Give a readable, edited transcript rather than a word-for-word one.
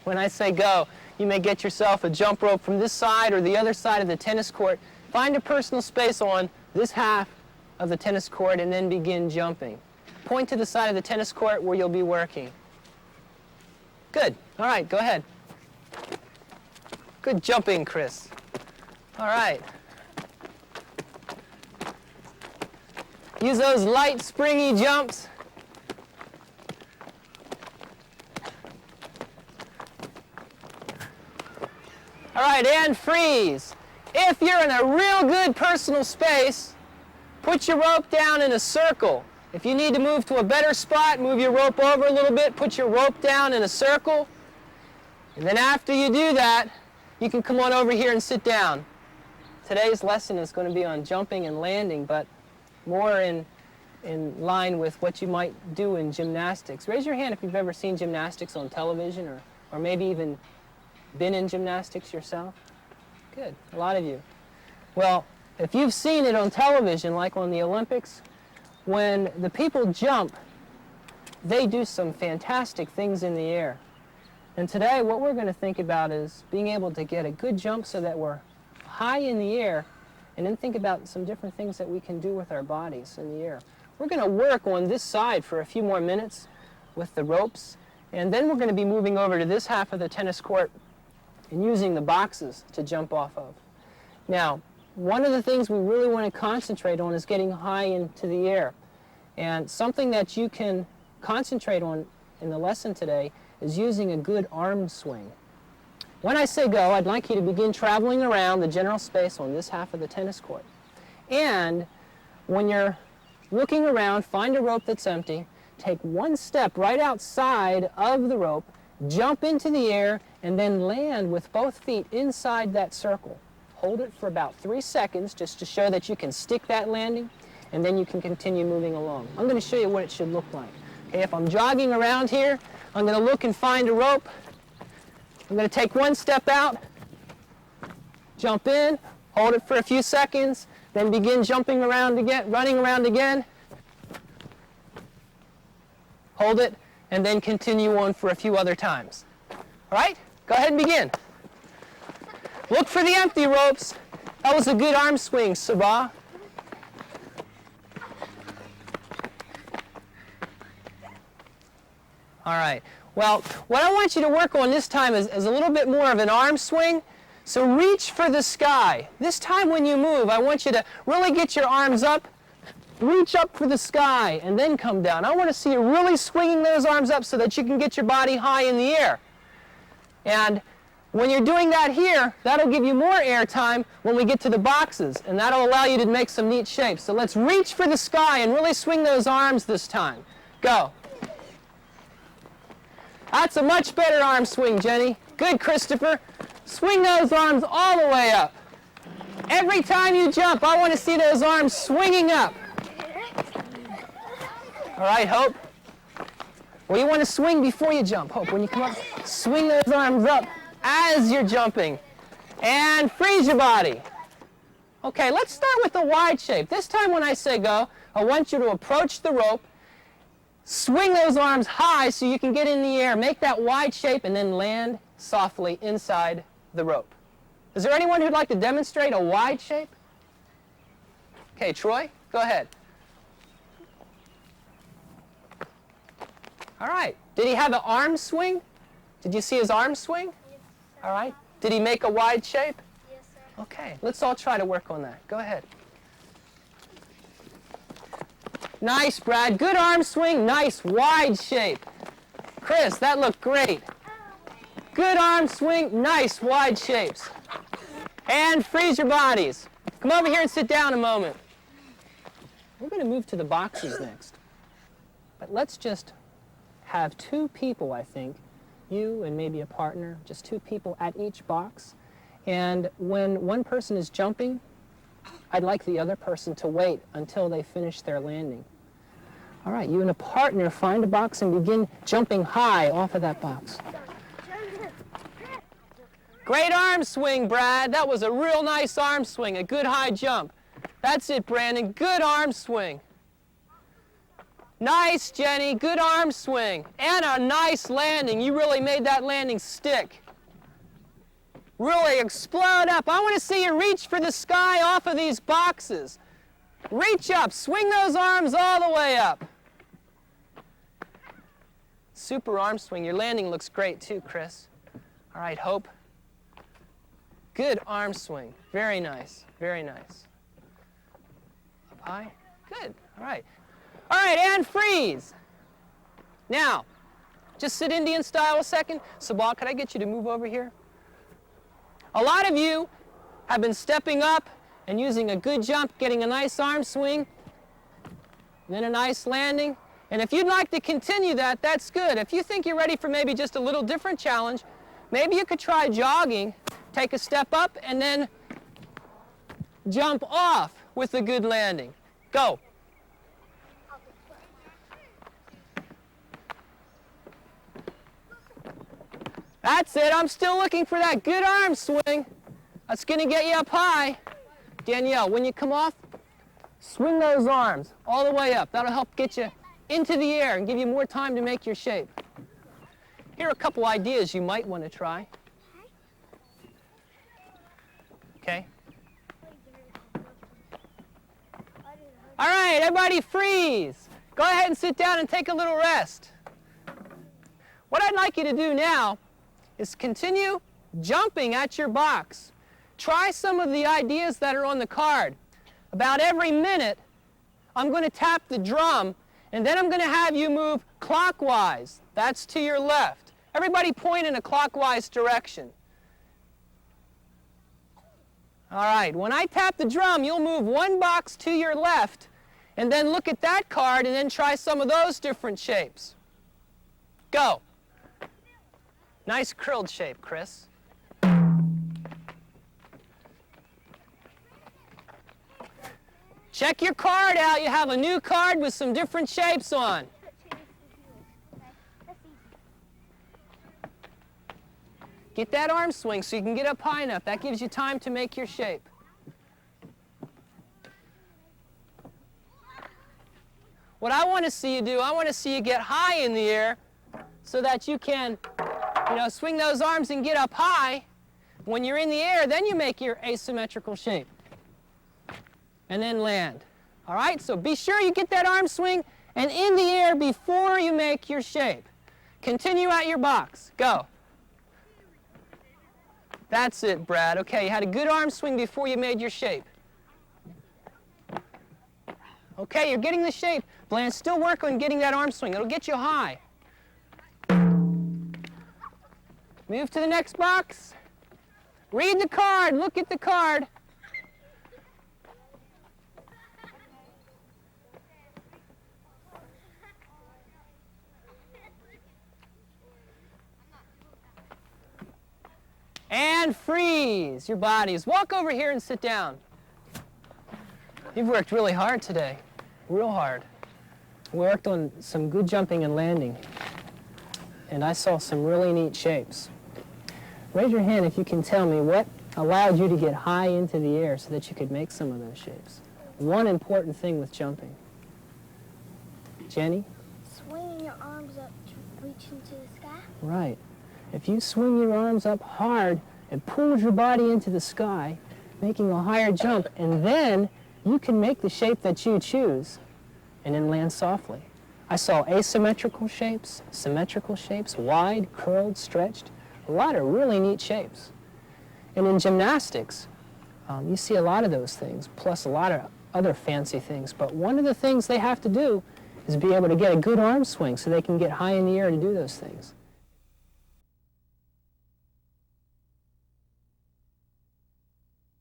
When I say go, you may get yourself a jump rope from this side or the other side of the tennis court. Find a personal space on this half of the tennis court and then begin jumping. Point to the side of the tennis court where you'll be working. Good. All right, go ahead. Good jumping, Chris. All right. Use those light, springy jumps. All right, and freeze. If you're in a real good personal space, put your rope down in a circle. If you need to move to a better spot, move your rope over a little bit, put your rope down in a circle. And then after you do that, you can come on over here and sit down. Today's lesson is going to be on jumping and landing, but more in line with what you might do in gymnastics. Raise your hand if you've ever seen gymnastics on television or maybe even been in gymnastics yourself. Good, a lot of you. Well, if you've seen it on television, like on the Olympics, when the people jump, they do some fantastic things in the air. And today what we're going to think about is being able to get a good jump so that we're high in the air, and then think about some different things that we can do with our bodies in the air. We're going to work on this side for a few more minutes with the ropes, and then we're going to be moving over to this half of the tennis court and using the boxes to jump off of. Now, one of the things we really want to concentrate on is getting high into the air. And something that you can concentrate on in the lesson today is using a good arm swing. When I say go, I'd like you to begin traveling around the general space on this half of the tennis court. And when you're looking around, find a rope that's empty, take one step right outside of the rope, jump into the air, and then land with both feet inside that circle. Hold it for about 3 seconds just to show that you can stick that landing, and then you can continue moving along. I'm going to show you what it should look like. Okay, if I'm jogging around here, I'm going to look and find a rope. I'm going to take one step out, jump in, hold it for a few seconds, then begin jumping around again, running around again. Hold it, and then continue on for a few other times. All right? Go ahead and begin. Look for the empty ropes. That was a good arm swing, Sabah. All right. Well, what I want you to work on this time is a little bit more of an arm swing. So reach for the sky. This time when you move, I want you to really get your arms up, reach up for the sky, and then come down. I want to see you really swinging those arms up so that you can get your body high in the air. And when you're doing that here, that'll give you more air time when we get to the boxes, and that'll allow you to make some neat shapes. So let's reach for the sky and really swing those arms this time. Go. That's a much better arm swing, Jenny. Good, Christopher. Swing those arms all the way up. Every time you jump, I want to see those arms swinging up. All right, Hope. Well, you want to swing before you jump, Hope. When you come up, swing those arms up as you're jumping. And freeze your body. Okay, let's start with the wide shape. This time when I say go, I want you to approach the rope, swing those arms high so you can get in the air, make that wide shape, and then land softly inside the rope. Is there anyone who'd like to demonstrate a wide shape? Okay, Troy, go ahead. All right. Did he have an arm swing? Did you see his arm swing? Yes, all right. Did he make a wide shape? Yes, sir. Okay. Let's all try to work on that. Go ahead. Nice, Brad. Good arm swing. Nice wide shape. Chris, that looked great. Good arm swing. Nice wide shapes. And freeze your bodies. Come over here and sit down a moment. We're going to move to the boxes next. But let's just have two people, I think, you and maybe a partner, just two people at each box. And when one person is jumping, I'd like the other person to wait until they finish their landing. All right, you and a partner find a box and begin jumping high off of that box. Great arm swing, Brad. That was a real nice arm swing, a good high jump. That's it, Brandon. Good arm swing. Nice, Jenny. Good arm swing. And a nice landing. You really made that landing stick. Really explode up. I want to see you reach for the sky off of these boxes. Reach up. Swing those arms all the way up. Super arm swing. Your landing looks great too, Chris. All right, Hope. Good arm swing. Very nice. Very nice. Up high. Good. All right. All right, and freeze. Now, just sit Indian style a second. Sabal, could I get you to move over here? A lot of you have been stepping up and using a good jump, getting a nice arm swing, then a nice landing. And if you'd like to continue that, that's good. If you think you're ready for maybe just a little different challenge, maybe you could try jogging, take a step up, and then jump off with a good landing. Go. That's it. I'm still looking for that good arm swing. That's going to get you up high. Danielle, when you come off, swing those arms all the way up. That'll help get you into the air and give you more time to make your shape. Here are a couple ideas you might want to try. Okay. All right, everybody freeze. Go ahead and sit down and take a little rest. What I'd like you to do now is continue jumping at your box. Try some of the ideas that are on the card. About every minute, I'm going to tap the drum, and then I'm going to have you move clockwise. That's to your left. Everybody point in a clockwise direction. All right, when I tap the drum, you'll move one box to your left, and then look at that card, and then try some of those different shapes. Go. Nice curled shape, Chris. Check your card out. You have a new card with some different shapes on. Get that arm swing so you can get up high enough. That gives you time to make your shape. What I want to see you do, I want to see you get high in the air so that you can, swing those arms and get up high. When you're in the air, then you make your asymmetrical shape. And then land. All right, so be sure you get that arm swing and in the air before you make your shape. Continue at your box. Go. That's it, Brad. Okay, you had a good arm swing before you made your shape. Okay, you're getting the shape. Bland, still work on getting that arm swing. It'll get you high. Move to the next box. Read the card. Look at the card. And freeze your bodies. Walk over here and sit down. You've worked really hard today. Real hard. We worked on some good jumping and landing. And I saw some really neat shapes. Raise your hand if you can tell me what allowed you to get high into the air so that you could make some of those shapes. One important thing with jumping. Jenny? Swinging your arms up to reach into the sky. Right. If you swing your arms up hard, it pulls your body into the sky, making a higher jump, and then you can make the shape that you choose and then land softly. I saw asymmetrical shapes, symmetrical shapes, wide, curled, stretched, a lot of really neat shapes. And in gymnastics, you see a lot of those things, plus a lot of other fancy things. But one of the things they have to do is be able to get a good arm swing so they can get high in the air to do those things.